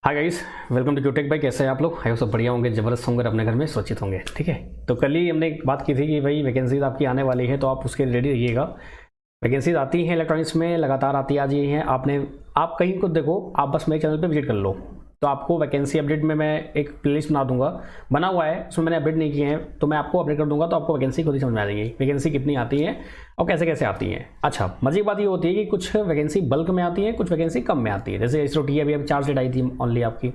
Hi guys, welcome to क्यूटेक भाई। कैसे हैं आप लोग? आई सब बढ़िया होंगे, ज़बरदस्त होंगे, अपने घर में सुरक्षित होंगे। ठीक है, तो कल ही हमने एक बात की थी कि भाई वैकेंसीज आपकी आने वाली है, तो आप उसके रेडी रहिएगा। वैकेंसीज आती हैं इलेक्ट्रॉनिक्स में, लगातार आती आ रही हैं। आप कहीं को देखो, आप बस मेरे चैनल पे विजिट कर लो, तो आपको वैकेंसी अपडेट में मैं एक प्लेलिस्ट बना हुआ है, उसमें मैंने अपडेट नहीं किए हैं, तो मैं आपको अपडेट कर दूंगा, तो आपको वैकेंसी खुद ही समझ में आ जाएगी वैकेंसी कितनी आती है और कैसे कैसे आती हैं। अच्छा, मजे की बात ये होती है कि कुछ वैकेंसी बल्क में आती है, कुछ वैकेंसी कम में आती है। जैसे इसरोटी अभी 4 सीट आई थी ओनली आपकी,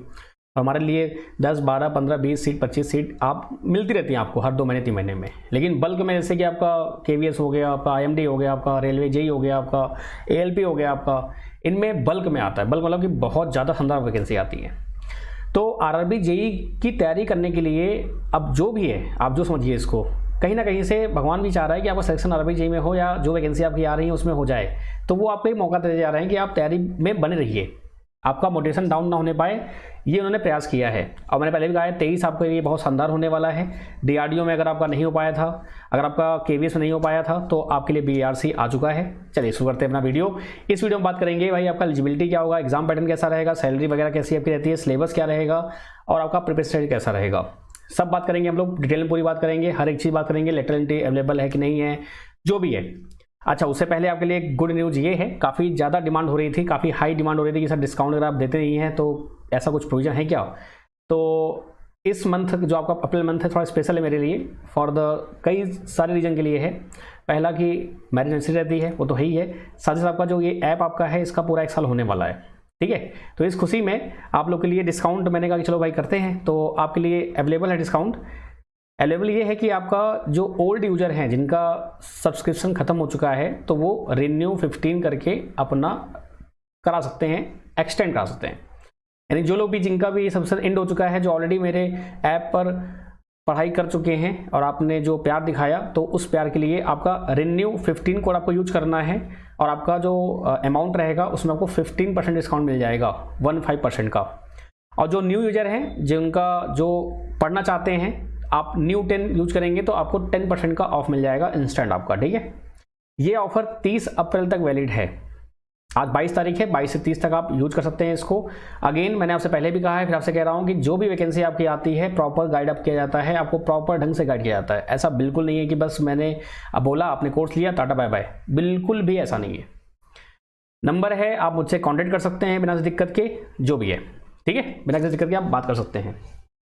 हमारे लिए 10, 12, 15, 20 सीट, 25 सीट आप मिलती रहती हैं आपको हर 2 महीने 3 महीने में। लेकिन बल्क में जैसे कि आपका KVS हो गया, आपका IMD हो गया, आपका रेलवे JEE हो गया, आपका ALP हो गया, आपका इनमें बल्क में आता है। बल्क मतलब कि बहुत ज़्यादा शानदार वैकेंसी आती है। तो RRB JEE की तैयारी करने के लिए अब जो भी है, आप जो समझिए इसको, कहीं ना कहीं से भगवान भी चाह रहा है कि आपका सिलेक्शन RRB JEE में हो, या जो वैकेंसी आपकी आ रही है उसमें हो जाए। तो वो आपको एक मौका दे जा रहे हैं कि आप तैयारी में बने रहिए, आपका मोटिवेशन डाउन ना होने पाए, ये उन्होंने प्रयास किया है। और मैंने पहले भी कहा है 23 आपके लिए बहुत शानदार होने वाला है। DRDO में अगर आपका नहीं हो पाया था, अगर आपका KVS में नहीं हो पाया था, तो आपके लिए BARC आ चुका है। चलिए शुरू करते हैं अपना वीडियो। इस वीडियो में बात करेंगे भाई आपका एलिजिबिलिटी क्या होगा, एग्जाम पैटर्न कैसा रहेगा, सैलरी वगैरह कैसी आपकी रहती है, सिलेबस क्या रहेगा और आपका प्रिपरेशन कैसा रहेगा, सब बात करेंगे हम लोग। डिटेल में पूरी बात करेंगे, हर एक चीज़ बात करेंगे, लेटर एंट्री अवेलेबल है कि नहीं है, जो भी है। अच्छा, उससे पहले आपके लिए एक गुड न्यूज़ ये है, काफ़ी ज़्यादा डिमांड हो रही थी, काफ़ी हाई डिमांड हो रही थी कि सर डिस्काउंट अगर आप देते नहीं हैं तो ऐसा कुछ प्रोविजन है क्या। तो इस मंथ जो आपका अप्रैल मंथ है थोड़ा स्पेशल है मेरे लिए, फॉर द कई सारे रीजन के लिए है। पहला कि मैरिज एनिवर्सरी रहती है, वो तो है ही है, साथ ही साथ आपका जो ये ऐप आपका है इसका पूरा 1 साल होने वाला है। ठीक है, तो इस खुशी में आप लोग के लिए डिस्काउंट मैंने कहा कि चलो भाई करते हैं, तो आपके लिए अवेलेबल है डिस्काउंट। अवेलेबल ये है कि आपका जो ओल्ड यूजर हैं जिनका सब्सक्रिप्शन खत्म हो चुका है, तो वो रिन्यू 15 करके अपना करा सकते हैं, एक्सटेंड करा सकते हैं। यानी जो लोग भी जिनका भी सब्सक्रिप्शन एंड हो चुका है, जो ऑलरेडी मेरे ऐप पर पढ़ाई कर चुके हैं और आपने जो प्यार दिखाया, तो उस प्यार के लिए आपका रिन्यू 15 कोड आपको यूज करना है, और आपका जो अमाउंट रहेगा उसमें आपको 15% डिस्काउंट मिल जाएगा, 15% का। और जो न्यू यूजर हैं जिनका जो पढ़ना चाहते हैं, आप न्यू 10 यूज करेंगे तो आपको 10% का ऑफ मिल जाएगा इंस्टेंट आपका। ठीक है, ये ऑफर 30 अप्रैल तक वैलिड है। आज 22 तारीख है, 22 से 30 तक आप यूज कर सकते हैं इसको। अगेन मैंने आपसे पहले भी कहा है, फिर आपसे कह रहा हूं कि जो भी वैकेंसी आपकी आती है प्रॉपर गाइड अप किया जाता है, आपको प्रॉपर ढंग से गाइड किया जाता है। ऐसा बिल्कुल नहीं है कि बस मैंने अब बोला, आपने कोर्स लिया, टाटा बाय बाय, बिल्कुल भी ऐसा नहीं है। नंबर है, आप मुझसे कॉन्टेक्ट कर सकते हैं बिना दिक्कत के, जो भी है। ठीक है, बिना किसी दिक्कत के आप बात कर सकते हैं।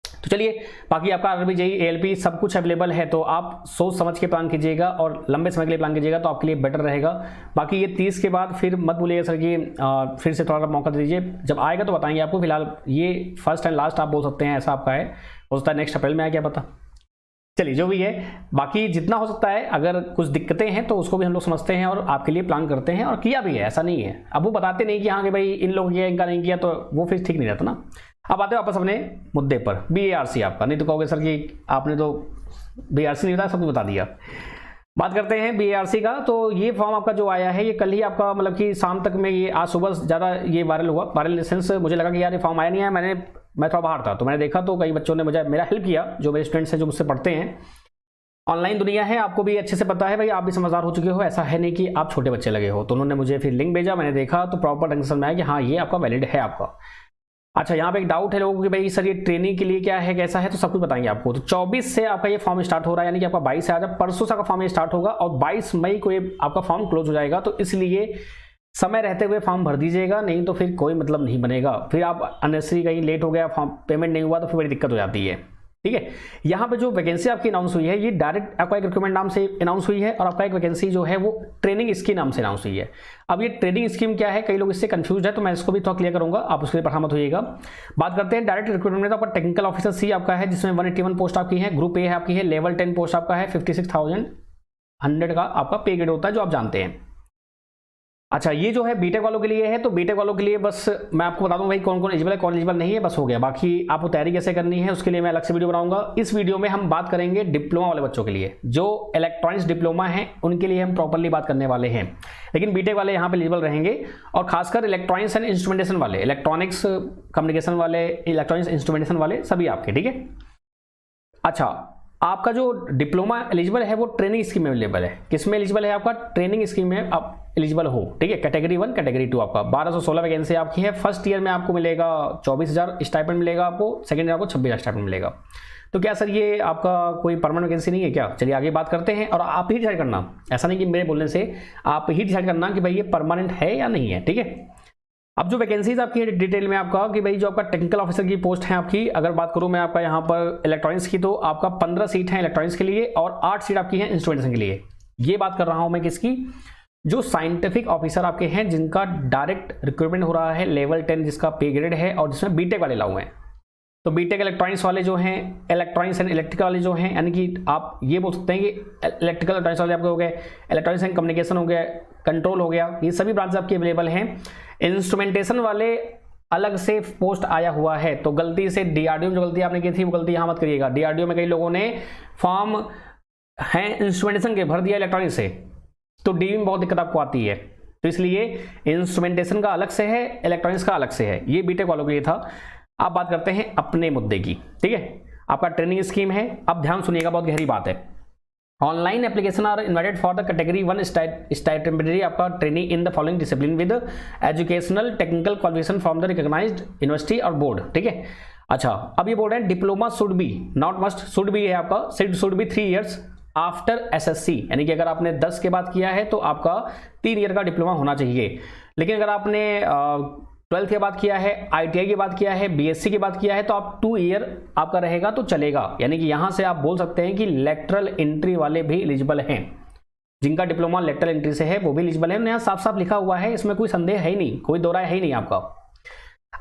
तो चलिए, बाकी आपका RRB JEE ALP सब कुछ अवेलेबल है, तो आप सोच समझ के प्लान कीजिएगा और लंबे समय के लिए प्लान कीजिएगा, तो आपके लिए बेटर रहेगा। बाकी ये 30 के बाद फिर मत बोलिएगा सर कि फिर से थोड़ा मौका दे दीजिए, जब आएगा तो बताएंगे आपको। फिलहाल ये फर्स्ट एंड लास्ट आप बोल सकते हैं, ऐसा आपका है। हो सकता है नेक्स्ट अप्रैल में आए, क्या पता। चलिए, जो भी है, बाकी जितना हो सकता है, अगर कुछ दिक्कतें हैं तो उसको भी हम लोग समझते हैं और आपके लिए प्लान करते हैं, और किया भी है, ऐसा नहीं है। अब वो बताते नहीं कि हाँ कि भाई इन लोगों किया, इनका नहीं किया, तो वो फिर ठीक नहीं रहता ना। अब आते हैं वापस अपने मुद्दे पर, BARC आपका। नहीं तो कहोगे सर कि आपने तो BARC नहीं बताया, सब कुछ बता दिया। बात करते हैं BARC का। तो ये फॉर्म आपका जो आया है, ये कल ही आपका मतलब कि शाम तक में, ये आज सुबह ज़्यादा ये वायरल हुआ। वायरल इन द सेंस मुझे लगा कि यार ये फॉर्म आया नहीं है, मैं थोड़ा बाहर था, तो मैंने देखा, तो कई बच्चों ने मेरा हेल्प किया, जो मेरे स्टूडेंट्स हैं जो मुझसे पढ़ते हैं। ऑनलाइन दुनिया है, आपको भी अच्छे से पता है भाई, आप भी समझदार हो चुके हो, ऐसा है नहीं कि आप छोटे बच्चे लगे हो। तो उन्होंने मुझे फिर लिंक भेजा, मैंने देखा, तो प्रॉपर ढंग से समझ में आया कि हाँ ये आपका वैलिड है आपका। अच्छा, यहाँ पे एक डाउट है लोगों को कि भाई सर ये ट्रेनिंग के लिए क्या है, कैसा है, तो सब कुछ बताएंगे आपको। तो 24 से आपका ये फॉर्म स्टार्ट हो रहा है, यानी कि आपका 22 से आज परसों से आपका फॉर्म ये स्टार्ट होगा, और 22 मई को ये आपका फॉर्म क्लोज हो जाएगा। तो इसलिए समय रहते हुए फॉर्म भर दीजिएगा, नहीं तो फिर कोई मतलब नहीं बनेगा। फिर आप अननेसेसरी कहीं लेट हो गया, फॉर्म पेमेंट नहीं हुआ, तो फिर बड़ी दिक्कत हो जाती है। ठीक है, यहाँ पे जो वैकेंसी आपकी अनाउंस हुई है, ये डायरेक्ट आपका एक रिक्रूटमेंट नाम से अनाउंस हुई है, और आपका एक वैकेंसी जो है वो ट्रेनिंग स्कीम नाम से अनाउंस हुई है। अब ये ट्रेनिंग स्कीम क्या है, कई लोग इससे कंफ्यूज है, तो मैं इसको भी थोड़ा क्लियर करूंगा, आप उसके लिए परेशान मत होइएगा। बात करते हैं डायरेक्ट रिक्रूटमेंट में। तो आपका टेक्निकल ऑफिसर C आपका है, जिसमें 181 पोस्ट आपकी है, ग्रुप A है आपकी है, लेवल 10 पोस्ट आपका है, 56,100 का आपका पे ग्रेड होता है, जो आप जानते हैं। अच्छा, ये जो है बीटेक वालों के लिए है। तो बीटेक वालों के लिए बस मैं आपको बता दूं भाई कौन कौन एलिजिबल है, कौन एलिजिबल नहीं है, बस हो गया। बाकी आपको तैयारी कैसे करनी है उसके लिए मैं अलग से वीडियो बनाऊंगा। इस वीडियो में हम बात करेंगे डिप्लोमा वाले बच्चों के लिए, जो इलेक्ट्रॉनिक्स डिप्लोमा है उनके लिए हम प्रॉपरली बात करने वाले हैं। लेकिन बीटेक वाले यहाँ पे एलिजिबल रहेंगे, और खासकर इलेक्ट्रॉनिक्स एंड इंस्ट्रूमेंटेशन वाले, इलेक्ट्रॉनिक्स कम्युनिकेशन वाले, इलेक्ट्रॉनिक्स इंस्ट्रूमेंटेशन वाले, सभी आपके। ठीक है, अच्छा, आपका जो डिप्लोमा एलिजिबल है वो ट्रेनिंग स्कीम में अवेलेबल है। किस में एलिजिबल है आपका? ट्रेनिंग स्कीम में आप एलिजिबल हो, ठीक है। कैटेगरी 1 कैटेगरी 2 आपका 1216 वैकेंसी आपकी है। फर्स्ट ईयर में आपको मिलेगा 24,000 स्टाइपेंड मिलेगा आपको, सेकंड ईयर आपको 26,000 स्टाइपेंड मिलेगा। तो क्या सर ये आपका कोई परमानेंट वैकेंसी नहीं है क्या? चलिए आगे बात करते हैं, और आप ही डिसाइड करना, ऐसा नहीं कि मेरे बोलने से, आप ही डिसाइड करना कि भाई ये परमानेंट है या नहीं है, ठीक है। अब जो वैकेंसीज आपकी है डिटेल में आपका कि भाई जो आपका टेक्निकल ऑफिसर की पोस्ट है आपकी, अगर बात करूं मैं आपका यहाँ पर इलेक्ट्रॉनिक्स की, तो आपका 15 सीट है इलेक्ट्रॉनिक्स के लिए और 8 सीट आपकी है इंस्ट्रूमेंटेशन के लिए। ये बात कर रहा हूं मैं किसकी? जो साइंटिफिक ऑफिसर आपके हैं जिनका डायरेक्ट रिक्रूटमेंट हो रहा है, लेवल 10 जिसका पे ग्रेड है, और जिसमें बीटेक वाले लाऊ हैं। तो बीटेक इलेक्ट्रॉनिक्स वाले जो हैं, इलेक्ट्रॉनिक्स एंड इलेक्ट्रिकल वाले जो हैं, यानी कि आप ये बोल सकते हैं कि इलेक्ट्रिकल इलेक्ट्रॉनिक्स वाले आपके हो गए, इलेक्ट्रॉनिक्स एंड कम्युनिकेशन हो गया, कंट्रोल हो गया, ये सभी ब्रांच आपके अवेलेबल हैं। इंस्ट्रूमेंटेशन वाले अलग से पोस्ट आया हुआ है, तो गलती से डीआरडीओ में जो गलती आपने की थी वो गलती यहाँ मत करिएगा। डीआरडीओ में कई लोगों ने फॉर्म है इंस्ट्रूमेंटेशन के भर दिया इलेक्ट्रॉनिक्स से, तो डी में बहुत दिक्कत आपको आती है। तो इसलिए इंस्ट्रूमेंटेशन का अलग से है, इलेक्ट्रॉनिक्स का अलग से है। ये बीटेक वालों के लिए था। अब बात करते हैं अपने मुद्दे की, ठीक है। आपका ट्रेनिंग स्कीम है, अब ध्यान सुनिएगा, बहुत गहरी बात है। Online application are invited for the category 1 stipendiary आपका training in the following discipline with educational technical qualification from the recognised university और बोर्ड, ठीक है। अच्छा, अब ये बोल रहे हैं diploma should be, not must, should be है आपका, should be 3 years after SSC, यानी कि अगर आपने 10 के बाद किया है तो आपका 3 ईयर का डिप्लोमा होना चाहिए। लेकिन अगर आपने 12th के बाद किया है, आईटीआई के बाद किया है, बीएससी के बाद किया है, तो आप 2 ईयर आपका रहेगा तो चलेगा। यानी कि यहां से आप बोल सकते हैं कि लेटरल एंट्री वाले भी एलिजिबल हैं, जिनका डिप्लोमा लेटरल एंट्री से है वो भी एलिजिबल है। यहाँ साफ साफ लिखा हुआ है, इसमें कोई संदेह है ही नहीं, कोई दो राय है ही नहीं आपका।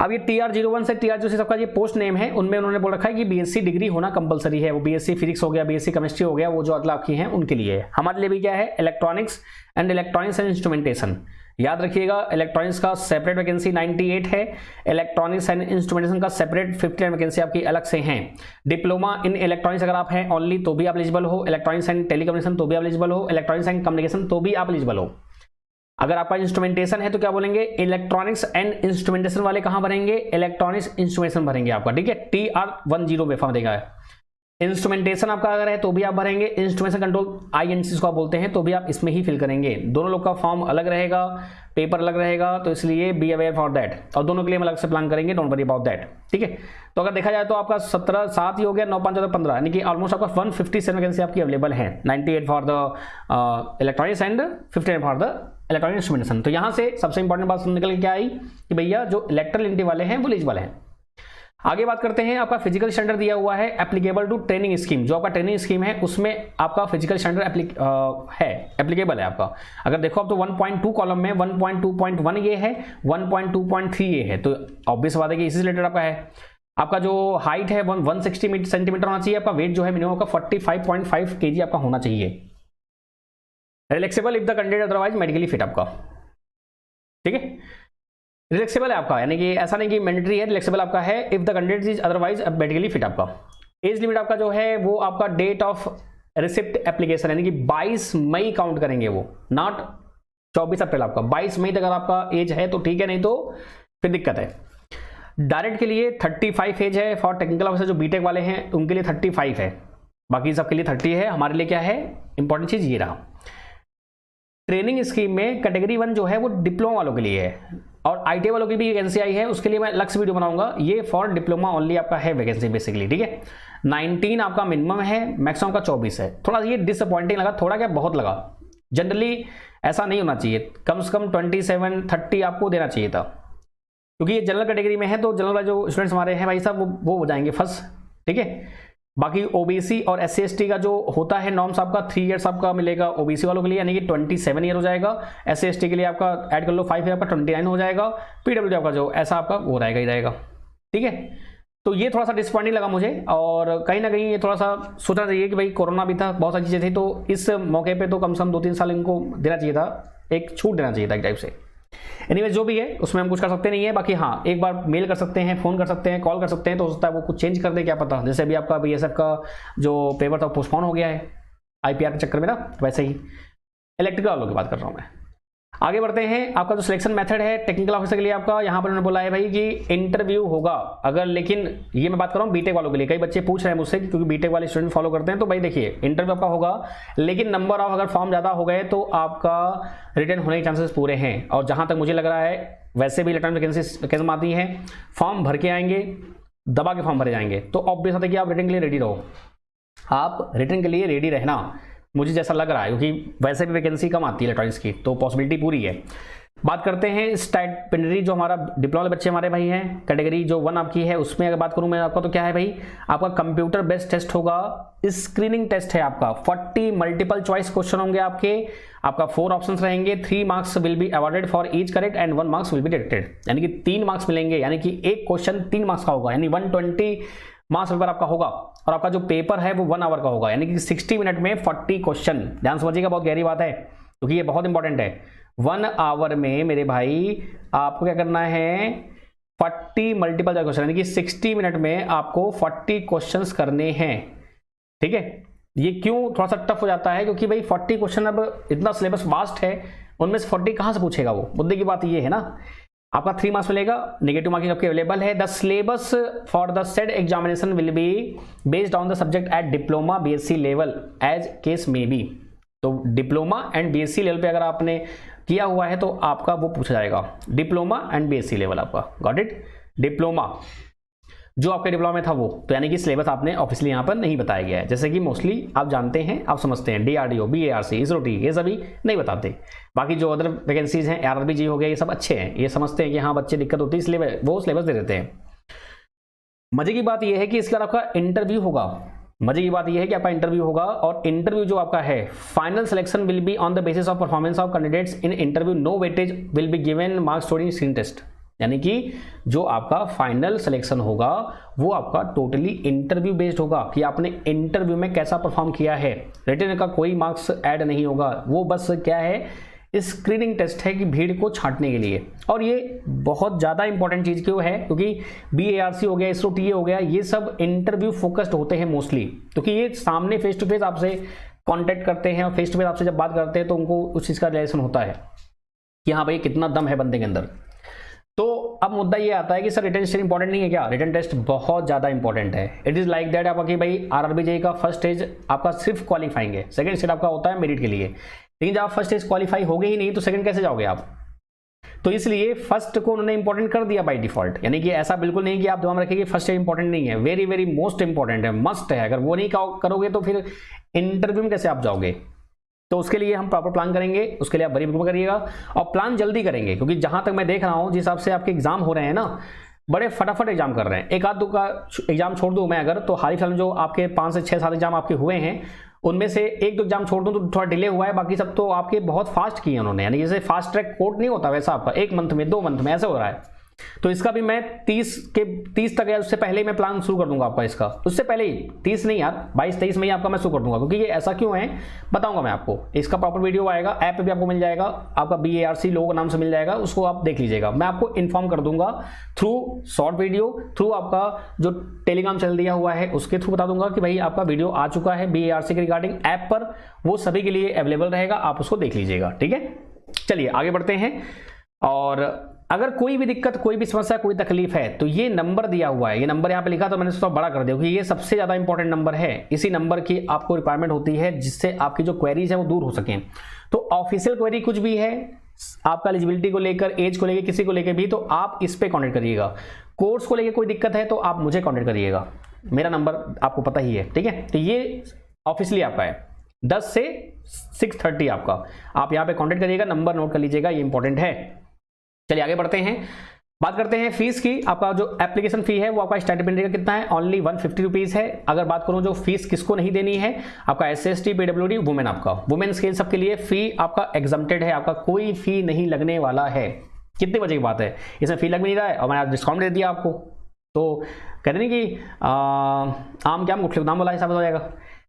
अब ये TR01 से TR06 सबका ये पोस्ट नेम है, उनमें उन्होंने बोल रखा है कि बीएससी डिग्री होना कंपलसरी है। वो बीएससी फिजिक्स हो गया, बीएससी केमिस्ट्री हो गया, वो जो अगला आपकी हैं उनके लिए है। हमारे लिए भी क्या है? Electronics and instrumentation. याद रखिएगा, इलेक्ट्रॉनिक्स का सेपरेट वैकेंसी 98 है, इलेक्ट्रॉनिक्स एंड इंस्ट्रूमेंटेशन का सेपरेट 59 वैकेंसी आपकी अलग से हैं। डिप्लोमा इन इलेक्ट्रॉनिक्स अगर आप हैं ओनली तो भी आप एलिजिबल हो, इलेक्ट्रॉनिक्स एंड टेलीकम्युनिकेशन तो भी आप एलिजिबल हो, इलेक्ट्रॉनिक्स एंड कम्युनिकेशन तो भी आप एलिजिबल हो। अगर आपका इंस्ट्रूमेंटेशन है तो क्या बोलेंगे? इलेक्ट्रॉनिक्स एंड इंस्ट्रूमेंटेशन वाले कहां भरेंगे? इलेक्ट्रॉनिक्स इंस्ट्रूमेंटेशन भरेंगे आपका, ठीक है। TR10 में फॉर्म देगा। इंस्ट्रूमेंटेशन आपका अगर है तो भी आप भरेंगे, इंस्ट्रूमेंटेशन कंट्रोल INC को आप बोलते हैं तो भी आप इसमें ही फिल करेंगे। दोनों लोग का फॉर्म अलग रहेगा, पेपर अलग रहेगा, तो इसलिए बी अवेयर फॉर दैट, और दोनों के लिए हम अलग से प्लान करेंगे, डोंट वरी अबाउट दैट, ठीक है। तो अगर देखा जाए तो आपका 17 7 ही हो गया, 9 5 15, यानी कि ऑलमोस्ट आपका 157 वैकेंसी आपकी अवेलेबल है। 98 for the electronics and 59 for the electronic instrumentation. तो यहाँ से सबसे इंपॉर्टेंट बात निकल के क्या आई कि भैया जो इलेक्ट्रल एंट्री वाले हैं वो एलिजिबल हैं। आगे बात करते हैं, आपका फिजिकल स्टैंडर्ड दिया हुआ है एप्लीकेबल टू ट्रेनिंग स्कीम। जो आपका ट्रेनिंग स्कीम है उसमें आपका फिजिकल स्टैंडर्ड एप्लीकेबल है आपका। अगर देखो आप तो 1.2 कॉलम में 1.2.1 ये है, 1.2.3 ये है, तो ऑब्वियस बात है कि इसी से रिलेटेड आपका है। आपका जो हाइट है 160 सेंटीमीटर होना चाहिए। आपका वेट जो है मिनिमम आपका 45.5 kg आपका होना चाहिए। Relaxable if the candidate otherwise medically fit आपका, ठीक है। रिलैक्सेबल है आपका, यानी कि ऐसा नहीं कि मैंडेटरी है, रिलैक्सेबल आपका है if the candidate is otherwise medically fit आपका। एज लिमिट आपका जो है वो आपका डेट ऑफ रिसिप्ट एप्लीकेशन, यानी कि 22 मई काउंट करेंगे वो, नॉट 24 अप्रैल आपका। 22 मई तक अगर आपका एज है तो ठीक है, नहीं तो फिर दिक्कत है। डायरेक्ट के लिए 35 एज है, फॉर टेक्निकल ऑफिसर जो बीटेक वाले हैं उनके लिए 35 है, बाकी सबके लिए 30 है। हमारे लिए क्या है इंपॉर्टेंट चीज ये रहा। ट्रेनिंग स्कीम में कैटेगरी 1 जो है वो डिप्लोमा वालों के लिए है, और आईटीआई वालों की भी वैकेंसी आई है, उसके लिए मैं अलग से वीडियो बनाऊंगा। ये फॉर डिप्लोमा ओनली आपका है वैकेंसी बेसिकली, ठीक है। 19 आपका मिनिमम है, मैक्सिमम का 24 है। थोड़ा ये डिसअपॉइंटिंग लगा, थोड़ा क्या बहुत लगा। जनरली ऐसा नहीं होना चाहिए, कम से कम 27 30 आपको देना चाहिए था, क्योंकि ये जनरल कैटेगरी में है, तो जनरल जो स्टूडेंट्स हमारे हैं भाई साहब वो हो जाएंगे फर्स्ट, ठीक है। बाकी ओबीसी और SC/ST का जो होता है नॉर्म्स आपका 3 ईयर्स आपका मिलेगा ओबीसी वालों के लिए, यानी कि 27 ईयर हो जाएगा। SC/ST के लिए आपका ऐड कर लो 5 ईयर, आपका 29 हो जाएगा। PWD आपका जो ऐसा आपका वो रहेगा ही रहेगा, ठीक है। तो ये थोड़ा सा डिसअपॉइंटिंग लगा मुझे, और कहीं ना कहीं ये थोड़ा सा सोचना चाहिए कि भाई कोरोना भी था, बहुत सारी चीज़ें थी, तो इस मौके पर तो कम से कम 2-3 साल इनको देना चाहिए था, एक छूट देना चाहिए था एक टाइप से। एनीवे जो भी है उसमें हम कुछ कर सकते नहीं है। बाकी हाँ, एक बार मेल कर सकते हैं, फोन कर सकते हैं, कॉल कर सकते हैं, तो हो सकता है वो कुछ चेंज कर दे, क्या पता। जैसे अभी आपका BSF का जो पेपर था पोस्टपोन हो गया है IPR के चक्कर में ना, वैसे ही इलेक्ट्रिकल वालों की बात कर रहा हूँ मैं। आगे बढ़ते हैं। आपका जो सिलेक्शन मेथड है टेक्निकल ऑफिसर के लिए आपका यहाँ पर उन्होंने बोला है भाई कि इंटरव्यू होगा अगर, लेकिन ये मैं बात कर रहा हूँ बीटेक वालों के लिए। कई बच्चे पूछ रहे हैं मुझसे क्योंकि बीटेक वाले स्टूडेंट फॉलो करते हैं, तो भाई देखिए इंटरव्यू आपका होगा, लेकिन नंबर ऑफ अगर फॉर्म ज़्यादा हो गए तो आपका रिटर्न होने के चांसेस पूरे हैं। और जहाँ तक मुझे लग रहा है वैसे भी इलेक्ट्रॉनिक वैकेंसी आती हैं, फॉर्म भर के आएंगे, दबा के फॉर्म भरे जाएंगे, तो ऑब्वियस होता है कि आप रिटर्न के लिए रेडी रहो। आप रिटर्न के लिए रेडी रहना, मुझे जैसा लग रहा है, क्योंकि वैसे भी वैकेंसी कम आती है इलेक्ट्रॉनिक्स की, तो पॉसिबिलिटी पूरी है। बात करते हैं स्टाइपेंडरी, जो हमारा डिप्लोमा वाले बच्चे हमारे भाई हैं, कैटेगरी जो 1 आपकी है, उसमें अगर बात करूं मैं आपका, तो क्या है भाई, आपका कंप्यूटर बेस्ड टेस्ट होगा, स्क्रीनिंग टेस्ट है आपका, 40 मल्टीपल चॉइस क्वेश्चन होंगे आपका 4 ऑप्शंस रहेंगे, 3 marks will be awarded for each correct and 1 marks will be deducted, यानी कि 3 मार्क्स मिलेंगे, यानी कि एक क्वेश्चन 3 मार्क्स का होगा, यानी 120 मार्क्स पेपर आपका होगा। और आपका जो पेपर है वो 1 आवर का होगा, यानी कि 60 मिनट में 40 क्वेश्चन। ध्यान समझिएगा, बहुत गहरी बात है क्योंकि ये बहुत इंपॉर्टेंट है। 1 आवर में मेरे भाई आपको क्या करना है, 40 मल्टीपल चॉइस क्वेश्चन, यानी कि 60 मिनट में आपको 40 क्वेश्चंस करने हैं। ठीक है, ये क्यों थोड़ा सा टफ हो जाता है, क्योंकि भाई 40 क्वेश्चन, अब इतना सिलेबस वास्ट है, उनमें से 40 कहां से पूछेगा वो, मुद्दे की बात ये है ना। आपका 3 मार्क्स मिलेगा, नेगेटिव मार्किंग आपके अवेलेबल है। The syllabus for the said examination will be based on the subject at diploma BSc level as case may be. तो डिप्लोमा एंड बीएससी लेवल पे अगर आपने किया हुआ है तो आपका वो पूछा जाएगा, डिप्लोमा एंड बीएससी लेवल आपका, गॉट इट। डिप्लोमा जो आपके डिप्लोमा में था वो, तो यानी कि सिलेबस आपने ऑफिशियली यहाँ पर नहीं बताया गया है, जैसे कि मोस्टली आप जानते हैं, आप समझते हैं, डीआरडीओ, बीएआरसी, इसरोटी, ये सभी नहीं बताते। बाकी जो अदर वैकेंसीज हैं, आरआरबी जी हो गया, ये सब अच्छे हैं, ये समझते हैं कि हाँ बच्चे दिक्कत होती है इसलिए वो सिलेबस दे देते हैं। मजे की बात यह है कि इसके बाद आपका इंटरव्यू होगा। मजे की बात यह है कि आपका इंटरव्यू होगा, और इंटरव्यू जो आपका है, final selection will be on the basis of performance of candidates in interview, no weightage will be given marks scoring screen test. यानी कि जो आपका फाइनल सिलेक्शन होगा वो आपका टोटली इंटरव्यू बेस्ड होगा कि आपने इंटरव्यू में कैसा परफॉर्म किया है। रिटन का कोई मार्क्स ऐड नहीं होगा, वो बस क्या है, स्क्रीनिंग टेस्ट है कि भीड़ को छांटने के लिए। और ये बहुत ज़्यादा इंपॉर्टेंट चीज़ क्यों है, क्योंकि बीएआरसी हो गया, इसरो टीए हो गया, ये सब इंटरव्यू फोकस्ड होते हैं मोस्टली, क्योंकि ये सामने फेस टू फेस आपसे कॉन्टेक्ट करते हैं, और फेस टू फेस आपसे जब बात करते हैं तो उनको उस चीज़ का रिलेशन होता है कि हाँ भाई कितना दम है बंदे के अंदर। तो अब मुद्दा ये आता है कि सर रिटन टेस्ट इंपॉर्टेंट नहीं है क्या? रिटन टेस्ट बहुत ज़्यादा इंपॉर्टेंट है। इट इज़ लाइक दैट आपका कि भाई आरआरबी जेईई का फर्स्ट स्टेज आपका सिर्फ क्वालिफाइंग है, सेकंड स्टेज आपका होता है मेरिट के लिए, लेकिन जब आप फर्स्ट स्टेज क्वालिफाई हो गए ही नहीं तो सेकंड कैसे जाओगे आप? तो इसलिए फर्स्ट को उन्होंने इंपॉर्टेंट कर दिया बाय डिफॉल्ट। यानी कि ऐसा बिल्कुल नहीं कि आप दिमाग में रखिए कि फर्स्ट स्टेज इंपॉर्टेंट नहीं है, वेरी वेरी मोस्ट इंपॉर्टेंट है, मस्ट है। अगर वो नहीं करोगे तो फिर इंटरव्यू में कैसे आप जाओगे? तो उसके लिए हम प्रॉपर प्लान करेंगे, उसके लिए आप बड़ी बुक करिएगा और प्लान जल्दी करेंगे, क्योंकि जहां तक मैं देख रहा हूं जिस हिसाब से आपके एग्जाम हो रहे हैं ना, बड़े फटाफट एग्जाम कर रहे हैं। एक आध दो का एग्जाम छोड़ दूं मैं अगर, तो हाल ही फिलहाल जो आपके 5 से 6 7 एग्जाम आपके हुए हैं उनमें से एक दो एग्जाम छोड़ दूं तो थोड़ा डिले हुआ है, बाकी सब तो आपके बहुत फास्ट किए उन्होंने। यानी जैसे फास्ट ट्रैक कोर्ट नहीं होता वैसा आपका 1 मंथ में 2 मंथ में ऐसे हो रहा है। तो इसका भी मैं 30 तक या उससे पहले ही मैं प्लान शुरू कर दूंगा आपका इसका, उससे पहले ही 30 नहीं यार 22-23 में ही आपका मैं शुरू कर दूंगा, क्योंकि ये ऐसा क्यों है बताऊंगा मैं आपको। इसका प्रॉपर वीडियो आएगा, ऐप पे भी आपको मिल जाएगा, आपका BARC लोगो नाम से मिल जाएगा, उसको आप देख लीजिएगा। मैं आपको इन्फॉर्म कर दूंगा थ्रू शॉर्ट वीडियो, थ्रू आपका जो टेलीग्राम चैनल दिया हुआ है उसके थ्रू बता दूंगा कि भाई आपका वीडियो आ चुका है BARC के रिगार्डिंग ऐप पर, वो सभी के लिए अवेलेबल रहेगा, आप उसको देख लीजिएगा। ठीक है, चलिए आगे बढ़ते हैं। और अगर कोई भी दिक्कत, कोई भी समस्या, कोई तकलीफ है तो ये नंबर दिया हुआ है, ये नंबर यहाँ पे लिखा तो मैंने सोचा बड़ा कर दिया, क्योंकि ये सबसे ज़्यादा इंपॉर्टेंट नंबर है। इसी नंबर की आपको रिक्वायरमेंट होती है जिससे आपकी जो क्वेरीज है वो दूर हो सकें। तो ऑफिशियल क्वेरी कुछ भी है आपका एलिजिबिलिटी को लेकर, एज को लेकर, किसी को लेकर भी, तो आप इस पर कॉन्टेक्ट करिएगा। कोर्स को लेकर कोई दिक्कत है तो आप मुझे कॉन्टेक्ट करिएगा, मेरा नंबर आपको पता ही है। ठीक है, तो ये ऑफिशियली आपका है 10 से 6:30 आपका, आप यहाँ पे कॉन्टेक्ट करिएगा, नंबर नोट कर लीजिएगा, ये इंपॉर्टेंट है। चलिए आगे बढ़ते हैं, बात करते हैं फीस की। आपका जो एप्लीकेशन फी है वो आपका स्टाइपेंड का कितना है? ओनली 150 रुपीज़ है। अगर बात करूं जो फीस किसको नहीं देनी है, आपका SC/ST PWD वुमेन, आपका वुमेन स्केल सबके लिए फी आपका एग्जम्प्टेड है, आपका कोई फी नहीं लगने वाला है। कितने बजे की बात है, इसमें फी लग नहीं रहा है और मैंने आज डिस्काउंट दे दिया आपको। तो कहते नहीं कि आम क्या मुख्य दाम वाला हिसाब हो जाएगा।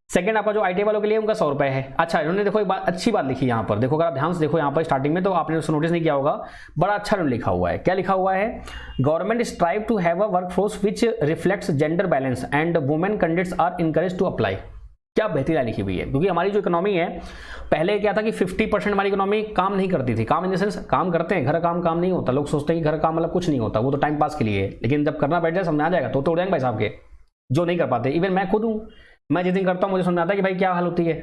सेकंड आपका जो IT वालों के लिए उनका 100 रुपये है। अच्छा, इन्होंने देखो एक बात, अच्छी बात लिखी यहाँ पर, देखो अगर आप ध्यान से देखो यहाँ पर स्टार्टिंग में, तो आपने उसको नोटिस नहीं किया होगा, बड़ा अच्छा इन्होंने लिखा हुआ है। क्या लिखा हुआ है? Government strive to have a workforce which reflects gender balance and women candidates are encourage to apply. क्या बेहतरीन लिखी हुई है, क्योंकि हमारी जो इकोनॉमी है पहले क्या था कि 50% हमारी इकोनॉमी काम नहीं करती थी। काम इन द सेंस काम करते हैं, घर काम काम नहीं होता। लोग सोचते हैं कि घर काम मतलब कुछ नहीं होता, वो तो टाइम पास के लिए है, लेकिन जब करना बैठ जाए समझ आ जाएगा। तो उड़ जाएंगे भाई साहब के जो नहीं कर पाते। इवन मैं खुद हूँ, मैं जिस दिन करता हूँ मुझे समझ आता है कि भाई क्या हाल होती है।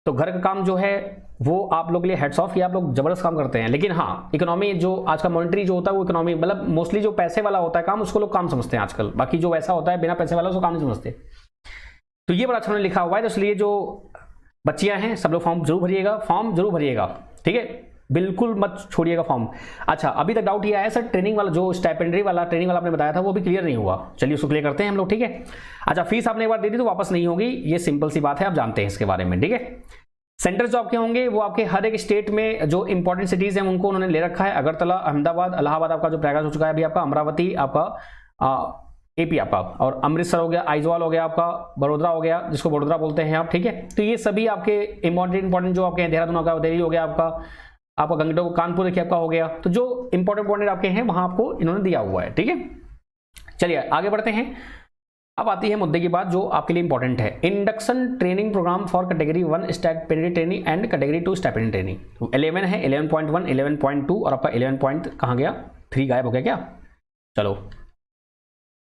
तो घर का काम जो है वो आप लोग के लिए हेड्स ऑफ कि आप लोग जबरदस्त काम करते हैं। लेकिन हाँ, इकोनॉमी जो आज का मॉनिटरी जो होता है वो इकोनॉमी मतलब मोस्टली जो पैसे वाला होता है काम उसको लोग काम समझते हैं आजकल। बाकी जो वैसा होता है बिना पैसे वाला उसको काम नहीं समझते। तो ये बड़ा अच्छा लिखा हुआ है। तो इसलिए जो बच्चियां हैं सब लोग फॉर्म जरूर भरिएगा, फॉर्म जरूर भरिएगा, ठीक है, बिल्कुल मत छोड़िएगा फॉर्म। अच्छा, अभी तक डाउट ये आया सर ट्रेनिंग वाला जो स्टाइपेंडरी वाला ट्रेनिंग वाला आपने बताया था वो भी क्लियर नहीं हुआ। चलिए उसको क्लियर करते हैं हम लोग, ठीक है। अच्छा, फीस आपने एक बार दे दी तो वापस नहीं होगी, ये सिंपल सी बात है, आप जानते हैं इसके बारे में, ठीक है। सेंटर जो आपके होंगे वो आपके हर एक स्टेट में जो इंपॉर्टेंट सिटीज हैं उनको उन्होंने ले रखा है। अगरतला, अहमदाबाद, इलाहाबाद आपका जो प्रयागराज हो चुका है अभी आपका, अमरावती आपका एपी आपका, और अमृतसर हो गया, आइजवाल हो गया आपका, बड़ोदरा हो गया जिसको बड़ोदरा बोलते हैं आप, ठीक है। तो ये सभी आपके इंपॉर्टेंट जो आपके देहरादून का दिल्ली हो गया आपका गंगटोक, कानपुर देखिए आपका हो गया। तो जो इंपॉर्टेंट आपके हैं वहां आपको इन्होंने दिया हुआ है, ठीक है। चलिए आगे बढ़ते हैं। अब आती है मुद्दे की बात जो आपके लिए इंपॉर्टेंट है, induction training program for category 1 stipendiary training and category 2 stipendiary training. तो 11 है, 11.1, 11.2 और आपका 11 कहाँ गया, 3 गायब हो गया क्या? चलो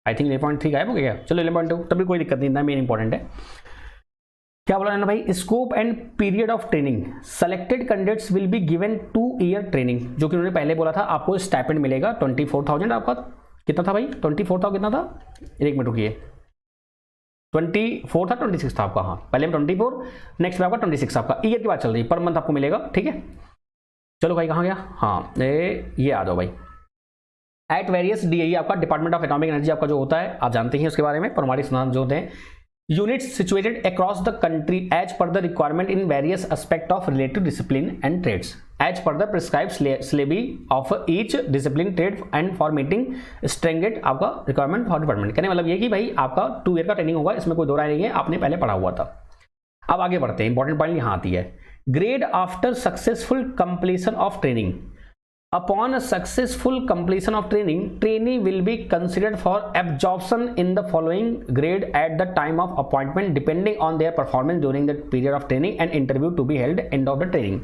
आई थिंक 11.3 गायब हो गया, चलो 11.2 तभी कोई दिक्कत नहीं, मेन इंपॉर्टेंट है। क्या बोला ना भाई, scope and period of training, selected candidates will be given 2 ear training, जो कि उन्होंने पहले बोला था आपको स्टाइपेंड मिलेगा 24,000 आपका कितना था भाई, 24,000 कितना था, एक मिनट रुकिए, 24 था 26 था आपका, हाँ पहले में 24 नेक्स्ट में आपका 26 आपका ईयर की बात चल रही है, पर मंथ आपको मिलेगा, ठीक है। चलो भाई कहाँ गया, हाँ ये आ जाओ भाई, एट वेरियस डीएई आपका डिपार्टमेंट ऑफ एटॉमिक एनर्जी आपका जो होता है आप जानते हैं उसके बारे में, परमाणु संस्थान जो होते हैं, units situated across the country as per the requirement in various aspect of relative discipline and trades as per the prescribed syllabi of each discipline trade and for meeting stringent आपका रिक्वायरमेंट फॉर डिपार्टमेंट। कहने मतलब ये कि भाई आपका 2 year का training होगा, इसमें कोई दो राय नहीं है, आपने पहले पढ़ा हुआ था। अब आगे बढ़ते हैं, इंपॉर्टेंट पॉइंट यहाँ आती है, grade after successful completion of training. Upon a successful completion of training, trainee will be considered for absorption in the following grade at the time of appointment, depending on their performance during the period of training and interview to be held end of the training।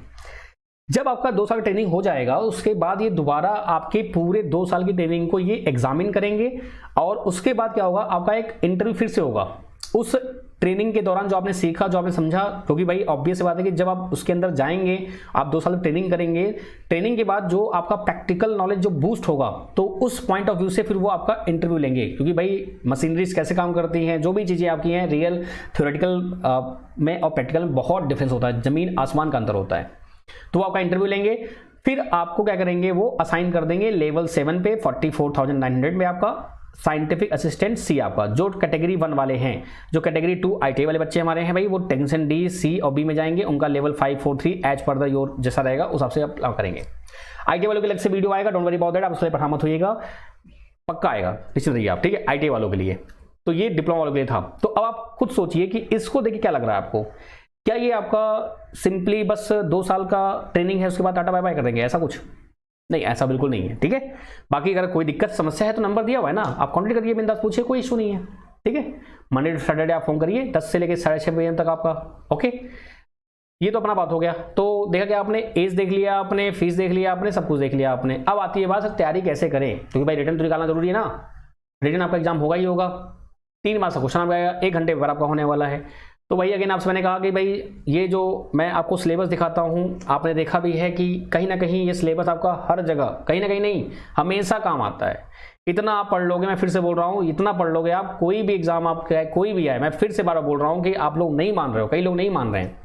जब आपका 2 साल training हो जाएगा उसके बाद ये दोबारा आपके पूरे 2 साल की ट्रेनिंग को ये एग्जामिन करेंगे और उसके बाद क्या होगा, आपका एक इंटरव्यू फिर से होगा। उस ट्रेनिंग के दौरान जो आपने सीखा, जो आपने समझा, क्योंकि भाई ऑब्वियस बात है कि जब आप उसके अंदर जाएंगे, आप 2 साल ट्रेनिंग करेंगे, ट्रेनिंग के बाद जो आपका प्रैक्टिकल नॉलेज जो बूस्ट होगा तो उस पॉइंट ऑफ व्यू से फिर वो आपका इंटरव्यू लेंगे, क्योंकि भाई मशीनरीज कैसे काम करती हैं, जो भी चीज़ें आपकी हैं, रियल थ्योरेटिकल में और प्रैक्टिकल में बहुत डिफरेंस होता है, जमीन आसमान का अंतर होता है। तो वो आपका इंटरव्यू लेंगे, फिर आपको क्या करेंगे, वो असाइन कर देंगे लेवल 7 पे 44,900 में आपका साइंटिफिक असिस्टेंट सी आपका, जो कैटेगरी 1 वाले हैं। जो कैटेगरी 2 आईटी वाले बच्चे हमारे हैं भाई, वो टेक्नीशियन डी, सी और बी में जाएंगे, उनका level 543 as per the your जैसा रहेगा उस हिसाब से आप करेंगे। आईटी वालों के अलग से वीडियो आएगा, डोंट वरी अबाउट दैट, आप उसके लिए परेशान मत होइएगा, पक्का आएगा, निश्चित रहिए आप, ठीक है। आईटी वालों के लिए तो ये डिप्लोमा वालों के लिए था। तो अब आप खुद सोचिए कि इसको देखिए क्या लग रहा है आपको, क्या ये आपका सिंपली बस 2 साल का ट्रेनिंग है उसके बाद टाटा बाय बाय कर देंगे, ऐसा कुछ नहीं, ऐसा बिल्कुल नहीं है, ठीक है। बाकी अगर कोई दिक्कत समस्या है तो नंबर दिया हुआ है ना, आप कॉन्टेक्ट करिए, बिंदास पूछिए, कोई इशू नहीं है, ठीक है। मंडे टू सैटरडे आप फोन करिए 10 से लेकर 6:30 बजे तक आपका, ओके। ये तो अपना बात हो गया। तो देखा क्या आपने, एज देख लिया आपने, फीस देख लिया आपने, सब कुछ देख लिया आपने। अब आती है बात तैयारी कैसे करें, क्योंकि भाई रिटर्न तो निकालना जरूरी है ना, रिटर्न आपका एग्जाम होगा ही होगा, 3 मार्क्स का क्वेश्चन आपका 1 घंटे पर आपका होने वाला है। तो भाई अगेन आपसे मैंने कहा कि भाई ये जो मैं आपको सिलेबस दिखाता हूँ, आपने देखा भी है कि कहीं ना कहीं ये सिलेबस आपका हर जगह, कहीं ना कहीं नहीं, हमेशा काम आता है। इतना आप पढ़ लोगे, मैं फिर से बोल रहा हूँ, इतना पढ़ लोगे आप, कोई भी एग्जाम आपका कोई भी आए, मैं फिर से बार बोल रहा हूँ कि आप लोग नहीं मान रहे हो, कई लोग नहीं मान रहे हैं,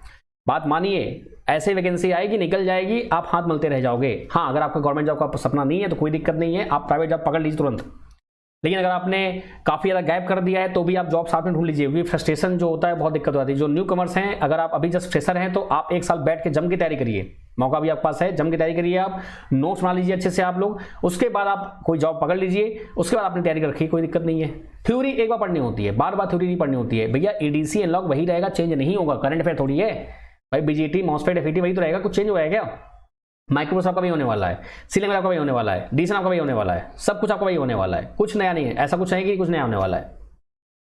बात मानिए। ऐसे वैकेंसी आएगी, निकल जाएगी, आप हाथ मलते रह जाओगे। हाँ, अगर आपका गवर्नमेंट जॉब का सपना नहीं है तो कोई दिक्कत नहीं है, आप प्राइवेट जॉब पकड़ लीजिए तुरंत। लेकिन अगर आपने काफ़ी ज़्यादा गैप कर दिया है तो भी आप जॉब साथ में ढूंढ लीजिए, क्योंकि फ्रस्ट्रेशन जो होता है बहुत दिक्कत हो जाती है। जो न्यू कमर्स हैं, अगर आप अभी जस्ट फ्रेशर हैं तो आप 1 साल बैठ के जम की तैयारी करिए, मौका भी आपके पास है, जम की तैयारी करिए, आप नोट्स बना लीजिए अच्छे से आप लोग, उसके बाद आप कोई जॉब पकड़ लीजिए, उसके बाद आपने तैयारी रखिए, कोई दिक्कत नहीं है। थ्योरी एक बार पढ़नी होती है, बार बार थ्योरी नहीं पढ़नी होती है भैया। ईडीसी एनलॉग वही रहेगा, चेंज नहीं होगा, करंट अफेयर थोड़ी है भाई, बीजीटी मॉसफेट एफईटी वही तो रहेगा, कुछ चेंज होगा क्या? माइक्रोसॉफ्ट का भी होने वाला है, सीलिंग आपका भी होने वाला है, डीसन आपका भी होने वाला है, सब कुछ आपका भी होने वाला है, कुछ नया नहीं है, ऐसा कुछ है कि कुछ नया होने वाला है।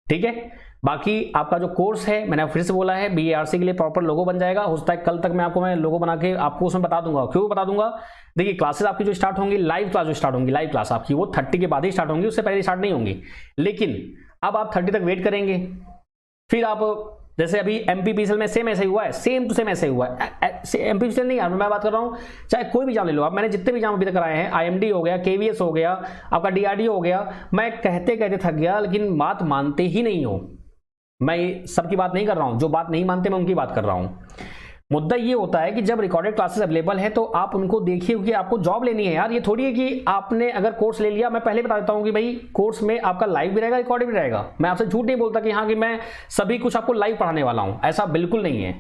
ठीक है। बाकी आपका जो कोर्स है मैंने फिर से बोला है BARC के लिए प्रॉपर लोगो बन जाएगा, हो सकता है कल तक मैं लोगो बना के आपको उसमें बता दूंगा। क्यों बता दूंगा, देखिए क्लासेस आपकी जो स्टार्ट होंगी, लाइव क्लास जो स्टार्ट होंगी, लाइव क्लास आपकी वो 30 के बाद ही स्टार्ट होंगी, उससे पहले स्टार्ट नहीं होंगी। लेकिन अब आप 30 तक वेट करेंगे, फिर आप जैसे अभी MPPCL में सेम ऐसे हुआ है, सेम टू सेम ऐसे हुआ है। MPPCL नहीं यार, मैं बात कर रहा हूँ चाहे कोई भी एग्जाम ले लो आप, मैंने जितने भी एग्जाम अभी तक कराए हैं, IMD हो गया, KVS हो गया, आपका DRDO हो गया, मैं कहते कहते थक गया, लेकिन बात मानते ही नहीं हो। मैं सबकी बात नहीं कर रहा हूं, जो बात नहीं मानते मैं उनकी बात कर रहा हूं। मुद्दा ये होता है कि जब रिकॉर्डेड क्लासेस अवेलेबल है तो आप उनको देखिए, क्योंकि आपको जॉब लेनी है यार। ये थोड़ी है कि आपने अगर कोर्स ले लिया, मैं पहले बता देता हूं कि भाई कोर्स में आपका लाइव भी रहेगा, रिकॉर्डेड भी रहेगा। मैं आपसे झूठ नहीं बोलता कि हाँ कि मैं सभी कुछ आपको लाइव पढ़ाने वाला हूं, ऐसा बिल्कुल नहीं है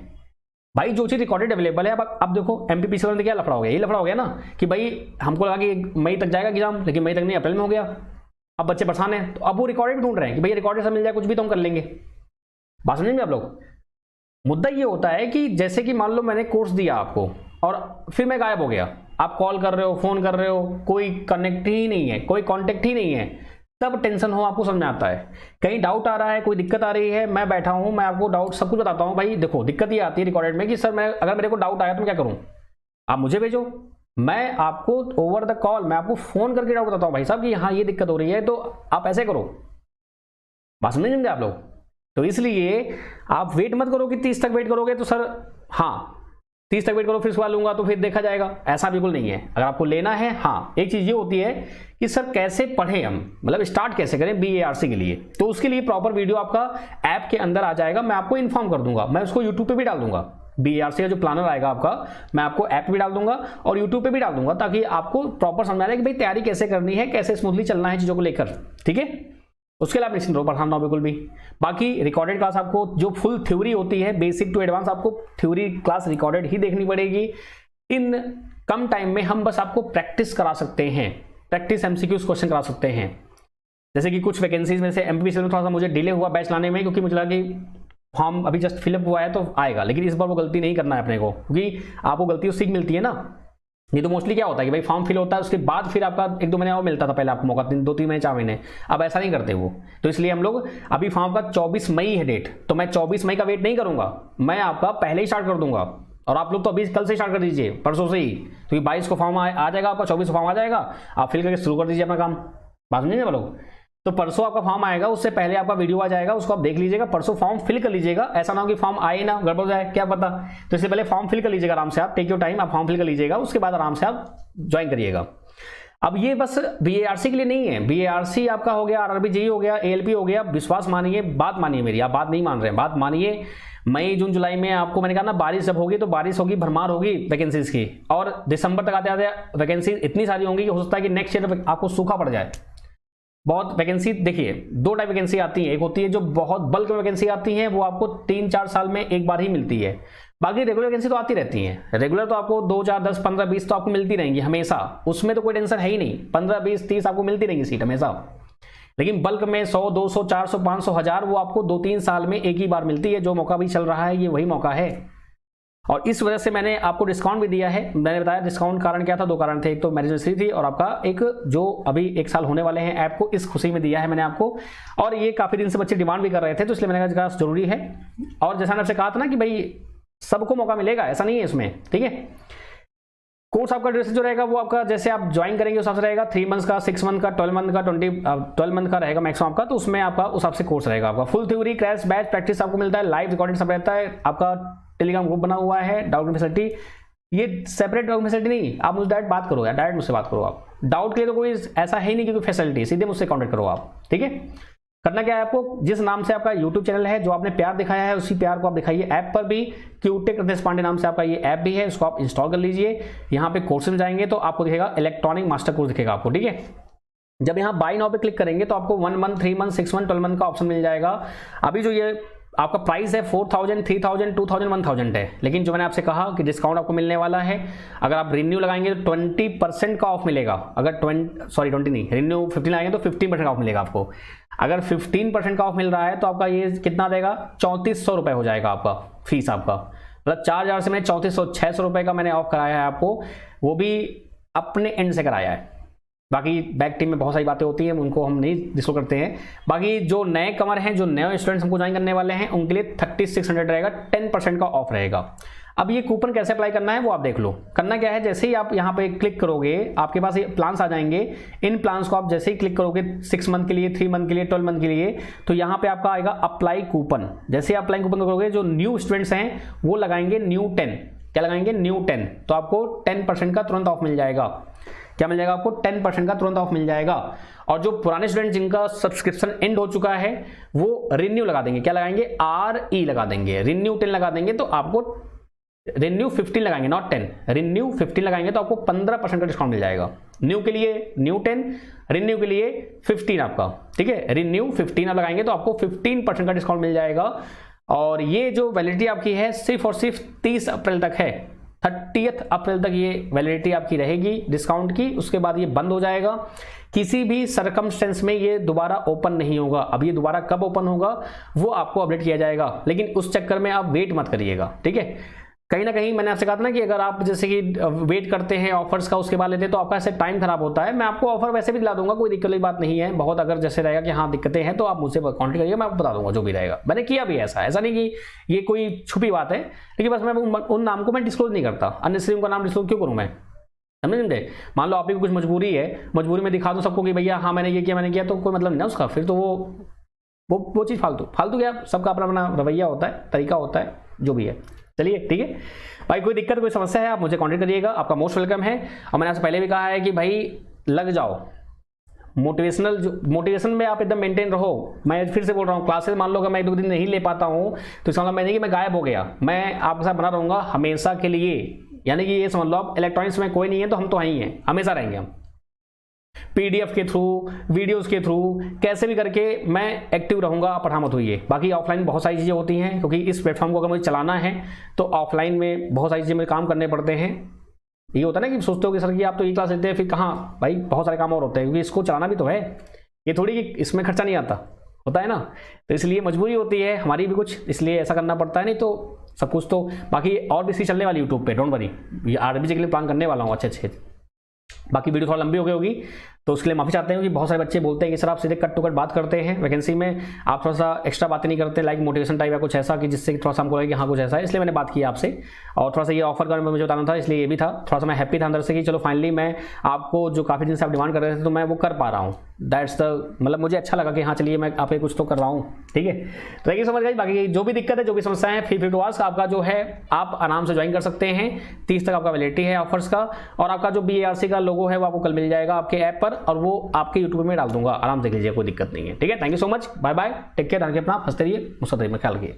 भाई। जो चीज रिकॉर्डेड अवेलेबल है, अब देखो MPPCL में क्या लफड़ा हो गया, ये लफड़ा हो गया ना कि भाई हमको लगा कि मई तक जाएगा एग्जाम, लेकिन मई तक नहीं, अप्रैल में हो गया। अब बच्चे परेशान हैं, तो अब वो रिकॉर्डेड भी ढूंढ रहे हैं कि भाई रिकॉर्डेड से मिल जाए कुछ भी तो हम कर लेंगे। बात समझेंगे आप लोग। मुद्दा ये होता है कि जैसे कि मान लो मैंने कोर्स दिया आपको और फिर मैं गायब हो गया, आप कॉल कर रहे हो, फोन कर रहे हो, कोई कनेक्ट ही नहीं है, कोई कांटेक्ट ही नहीं है, तब टेंशन हो आपको, समझ में आता है। कहीं डाउट आ रहा है, कोई दिक्कत आ रही है, मैं बैठा हूं, मैं आपको डाउट सब कुछ बताता हूं। भाई देखो दिक्कत ये आती है रिकॉर्डेड में कि सर मैं अगर मेरे को डाउट आया तो मैं क्या करूं, आप मुझे भेजो, मैं आपको ओवर द कॉल मैं आपको फोन करके डाउट बताता हूं भाई साहब कि हाँ ये दिक्कत हो रही है, तो आप ऐसे करो। बात समझेंगे आप लोग। तो इसलिए आप वेट मत करो कि 30 तक वेट करोगे तो सर हाँ 30 तक वेट करो फिर उसके बाद लूंगा तो फिर देखा जाएगा, ऐसा बिल्कुल नहीं है। अगर आपको लेना है, हाँ एक चीज ये होती है कि सर कैसे पढ़े हम, मतलब स्टार्ट कैसे करें BARC के लिए, तो उसके लिए प्रॉपर वीडियो आपका ऐप के अंदर आ जाएगा, मैं आपको इन्फॉर्म कर दूंगा, मैं उसको यूट्यूब पे भी डाल दूंगा। BARC का जो प्लानर आएगा आपका, मैं आपको ऐप भी डाल दूंगा और यूट्यूब पे भी डाल दूंगा, ताकि आपको प्रॉपर समझ आए कि भाई तैयारी कैसे करनी है, कैसे स्मूथली चलना है चीजों को लेकर। ठीक है, उसके लिए आप निश्चिंत रहो, परेशान ना हो बिल्कुल भी। बाकी रिकॉर्डेड क्लास आपको जो फुल थ्योरी होती है, बेसिक टू एडवांस, आपको थ्योरी क्लास रिकॉर्डेड ही देखनी पड़ेगी। इन कम टाइम में हम बस आपको प्रैक्टिस करा सकते हैं, प्रैक्टिस MCQs क्वेश्चन करा सकते हैं। जैसे कि कुछ वैकेंसीज में से MPPCL में थोड़ा सा मुझे डिले हुआ बैच लाने में, क्योंकि मुझे लगा कि फॉर्म अभी जस्ट फिलअप हुआ है तो आएगा, लेकिन इस बार वो गलती नहीं करना है अपने को, क्योंकि आपको गलती सीख मिलती है ना। नहीं तो मोस्टली क्या होता है कि भाई फॉर्म फिल होता है, उसके बाद फिर आपका 1-2 महीने और मिलता था पहले आपको मौका, 2-3 महीने 4 महीने, अब ऐसा नहीं करते वो। तो इसलिए हम लोग अभी फॉर्म का 24 मई है डेट, तो मैं 24 मई का वेट नहीं करूंगा, मैं आपका पहले ही स्टार्ट कर दूंगा। और आप लोग तो अभी कल से स्टार्ट कर दीजिए, परसों से ही, क्योंकि 22 को फॉर्म आ जाएगा आपका, 24 को फॉर्म आ जाएगा, आप फिल करके शुरू कर दीजिए अपना काम। बात नहीं है लोग। तो परसों आपका फॉर्म आएगा, उससे पहले आपका वीडियो आ जाएगा, उसको आप देख लीजिएगा, परसों फॉर्म फिल कर लीजिएगा। ऐसा ना हो कि फॉर्म आए ना, गड़बड़ जाए, क्या पता। तो इससे पहले फॉर्म फिल कर लीजिएगा आराम से, आप टेक योर टाइम, आप फॉर्म फिल कर लीजिएगा, उसके बाद आराम से आप ज्वाइन करिएगा। अब ये बस BARC के लिए नहीं है, BARC आपका हो गया, RRB JEE हो गया, ALP हो गया। विश्वास मानिए, बात मानिए मेरी, आप बात नहीं मान रहे हैं, बात मानिए। मई जून जुलाई में आपको मैंने कहा ना, बारिश जब होगी तो बारिश होगी, भरमार होगी वैकेंसीज की, और दिसंबर तक आते आते वैकेंसी इतनी सारी होंगी कि हो सकता है कि नेक्स्ट ईयर आपको सूखा पड़ जाए। बहुत वैकेंसी, देखिए 2 टाइप वैकेंसी आती है, एक होती है जो बहुत बल्क में वैकेंसी आती है, वो आपको 3-4 साल में एक बार ही मिलती है। बाकी रेगुलर वैकेंसी तो आती रहती है, रेगुलर तो आपको 2, 4, 10, 15, 20 तो आपको मिलती रहेंगी हमेशा, उसमें तो कोई टेंशन है ही नहीं। 15, 20, 30 आपको मिलती रहेंगी सीट हमेशा। लेकिन बल्क में 100, 200, 400, 500, 1000 वो आपको 2-3 साल में एक ही बार मिलती है। जो मौका भी चल रहा है ये वही मौका है, और इस वजह से मैंने आपको डिस्काउंट भी दिया है। मैंने बताया डिस्काउंट कारण क्या था, 2 कारण थे, एक तो मैरिज एनिवर्सरी थी, और आपका एक जो अभी 1 साल होने वाले हैं ऐप को, इस खुशी में दिया है मैंने आपको। और ये काफी दिन से बच्चे डिमांड भी कर रहे थे, तो इसलिए मैंने कहा जरूरी है। और जैसा मैंने आपसे कहा था ना कि भाई सबको मौका मिलेगा, ऐसा नहीं है इसमें। ठीक है, कोर्स आपका ड्यूरेशन जो रहेगा वो आपका जैसे आप ज्वाइन करेंगे उस हिसाब से रहेगा, 3 मंथ्स का, 6 मंथ का, 12 मंथ का, 12 मंथ का रहेगा मैक्सिमम आपका। तो उसमें आपका उस हिसाब से कोर्स रहेगा आपका। Full theory, crash batch, practice आपको मिलता है, लाइव रिकॉर्डिंग सब रहता है। आपका टेलीग्राम ग्रुप बना हुआ है, डाउट फैसिलिटी, ये सेपरेट डाउट फैसिलिटी नहीं, आप मुझे डायरेक्ट बात करो यार, डायरेक्ट मुझसे बात करो आप। डाउट के लिए तो कोई ऐसा है नहीं कि कोई फैसिलिटी, सीधे मुझसे कॉन्टेक्ट करो आप। ठीक है, करना क्या है आपको, जिस नाम से आपका यूट्यूब चैनल है, जो आपने प्यार दिखाया है, उसी प्यार को आप दिखाइए ऐप पर भी। क्यूटेक रितेश पांडे नाम से आपका ये ऐप भी है, इसको आप इंस्टॉल कर लीजिए। यहाँ पे कोर्स में जाएंगे तो आपको दिखेगा इलेक्ट्रॉनिक मास्टर कोर्स दिखेगा आपको। ठीक है, जब यहाँ बाय नाउ पे क्लिक करेंगे तो आपको 1 मंथ, 3 मंथ, 6 मंथ, 12 मंथ का ऑप्शन मिल जाएगा। अभी जो ये आपका प्राइस है 4000, 3000, 2000, 1000 है, लेकिन जो मैंने आपसे कहा कि डिस्काउंट आपको मिलने वाला है। अगर आप रिन्यू लगाएंगे तो 20% का ऑफ मिलेगा। अगर 20 नहीं, रिन्यू 15 लगाएंगे तो 15% का ऑफ मिलेगा आपको। अगर 15% का ऑफ मिल रहा है तो आपका ये कितना देगा, 3400 रुपये हो जाएगा आपका फीस आपका। मतलब 4000 से मैंने 3400, 600 रुपये का मैंने ऑफ कराया है आपको, वो भी अपने एंड से कराया है। बाकी बैक टीम में बहुत सारी बातें होती हैं, उनको हम नहीं डिस्कस करते हैं। बाकी जो नए कमर हैं, जो नए स्टूडेंट्स हमको ज्वाइन करने वाले हैं, उनके लिए 3600 रहेगा, 10% का ऑफ रहेगा। अब ये कूपन कैसे अप्लाई करना है वो आप देख लो। करना क्या है, जैसे ही आप यहाँ पे क्लिक करोगे आपके पास ये प्लान्स आ जाएंगे। इन प्लान्स को आप जैसे ही क्लिक करोगे 6 मंथ के लिए, 3 मंथ के लिए, 12 मंथ के लिए, तो यहाँ पे आपका आएगा अप्लाई कूपन। जैसे अप्लाई कूपन करोगे, जो न्यू स्टूडेंट्स हैं वो लगाएंगे न्यू 10। क्या लगाएंगे? न्यू 10। तो आपको 10% का तुरंत ऑफ मिल जाएगा। क्या मिल जाएगा आपको? 10% का तुरंत ऑफ मिल जाएगा। और जो पुराने स्टूडेंट जिनका सब्सक्रिप्शन एंड हो चुका है वो रिन्यू लगा देंगे। क्या लगाएंगे? RE लगा देंगे। रिन्यू 10 लगा देंगे तो आपको रिन्यू 15 लगाएंगे, नॉट 10, रिन्यू 15 लगाएंगे तो आपको 15% का डिस्काउंट मिल जाएगा। न्यू के लिए न्यू 10, रिन्यू के लिए 15 आपका, ठीक है। रिन्यू 15 आप लगाएंगे तो आपको 15% का डिस्काउंट मिल जाएगा। और ये जो वैलिडिटी आपकी है सिर्फ और सिर्फ 30 अप्रैल तक है। 30 अप्रैल तक ये वैलिडिटी आपकी रहेगी डिस्काउंट की। उसके बाद ये बंद हो जाएगा। किसी भी सरकमस्टेंस में ये दोबारा ओपन नहीं होगा। अब ये दोबारा कब ओपन होगा वो आपको अपडेट किया जाएगा, लेकिन उस चक्कर में आप वेट मत करिएगा, ठीक है। कहीं ना कहीं मैंने आपसे कहा था ना कि अगर आप जैसे कि वेट करते हैं ऑफर्स का, उसके बाद लेते हैं तो आपका ऐसे टाइम खराब होता है। मैं आपको ऑफर वैसे भी दिला दूंगा, कोई दिक्कत वाली बात नहीं है। बहुत अगर जैसे रहेगा कि हाँ दिक्कतें हैं तो आप मुझसे कॉन्टेक्ट करिए, मैं आपको बता दूंगा जो भी रहेगा। मैंने किया भी ऐसा नहीं कि ये कोई छुपी बात है, लेकिन बस मैं उन नाम को मैं डिस्क्लोज नहीं करता। अननेसेसरी उनका नाम डिस्क्लोज क्यों करूँ मैं? समझे? मान लो आपकी कुछ मजबूरी है, मजबूरी में दिखा दो सबको कि भैया हाँ मैंने ये किया, तो कोई मतलब नहीं ना उसका। फिर तो वो चीज़ फालतू क्या, सबका अपना अपना रवैया होता है, तरीका होता है, जो भी है। चलिए ठीक है भाई, कोई दिक्कत कोई समस्या है आप मुझे कांटेक्ट करिएगा, आपका मोस्ट वेलकम है। और मैंने आपसे पहले भी कहा है कि भाई लग जाओ, मोटिवेशन में आप एकदम मेंटेन रहो। मैं फिर से बोल रहा हूँ, क्लासेस मान लो अगर मैं 1-2 दिन नहीं ले पाता हूँ तो इसका मतलब नहीं कि मैं गायब हो गया, मैं आपके साथ बना रहूँगा हमेशा के लिए। यानी कि ये समझ लो आप इलेक्ट्रॉनिक्स में कोई नहीं है तो हम तो ही हैं, हमेशा रहेंगे हम। PDF के थ्रू, वीडियोस के थ्रू, कैसे भी करके मैं एक्टिव रहूंगा, आप पढ़ा मत होइए। बाकी ऑफलाइन बहुत सारी चीज़ें होती हैं, क्योंकि इस प्लेटफॉर्म को अगर मुझे चलाना है तो ऑफलाइन में बहुत सारी चीज़ें मुझे काम करने पड़ते हैं। ये होता है ना कि सोचते हो कि सर कि आप तो ये क्लास लेते हैं, फिर कहाँ भाई बहुत सारे काम और होते हैं, क्योंकि इसको चलाना भी तो है। ये थोड़ी कि इसमें खर्चा नहीं आता, होता है ना। तो इसलिए मजबूरी होती है हमारी भी कुछ, इसलिए ऐसा करना पड़ता है, नहीं तो सब कुछ तो। बाकी और भी चीज़ चलने वाली यूट्यूब पे, डोंट वरी, ये RBG के लिए प्लान करने वाला हूँ अच्छे। बाकी वीडियो थोड़ा लंबी हो गई होगी तो उसके लिए माफ़ी चाहते हैं कि बहुत सारे बच्चे बोलते हैं कि सर आप सीधे कट टू कट बात करते हैं वैकेंसी में, आप थोड़ा सा एक्स्ट्रा बातें नहीं करते, लाइक मोटिवेशन टाइप या कुछ ऐसा कि जिससे थोड़ा सा हमको लगे कि हाँ कुछ ऐसा है। इसलिए मैंने बात की आपसे, और थोड़ा सा ये ऑफर का मुझे बताना था, इसलिए ये भी था। थोड़ा सा मैं हैप्पी था अंदर से कि चलो फाइनली मैं आपको जो काफ़ी दिन से आप डिमांड कर रहे थे तो मैं वो कर पा रहा हूँ। दैट्स द मतलब मुझे अच्छा लगा कि हाँ चलिए मैं आप कुछ तो कर रहा हूँ, ठीक है। तो देखिए समझ गई। बाकी जो भी दिक्कत है, जो भी समस्याएं हैं, फील टू आस्क। आपका जो है आप आराम से ज्वाइन कर सकते हैं। 30 तक आपका वैलिडिटी है ऑफर्स का, और आपका जो BARC का लोगो है वो आपको कल मिल जाएगा आपके ऐप पर, और वो आपके यूट्यूब में डाल दूंगा, आराम से देख लीजिए, कोई दिक्कत नहीं है, ठीक है। Thank you so much, bye bye, take care, अपना हंसते रहिए, मुस्कुराते रहिए, ख्याल रखिए।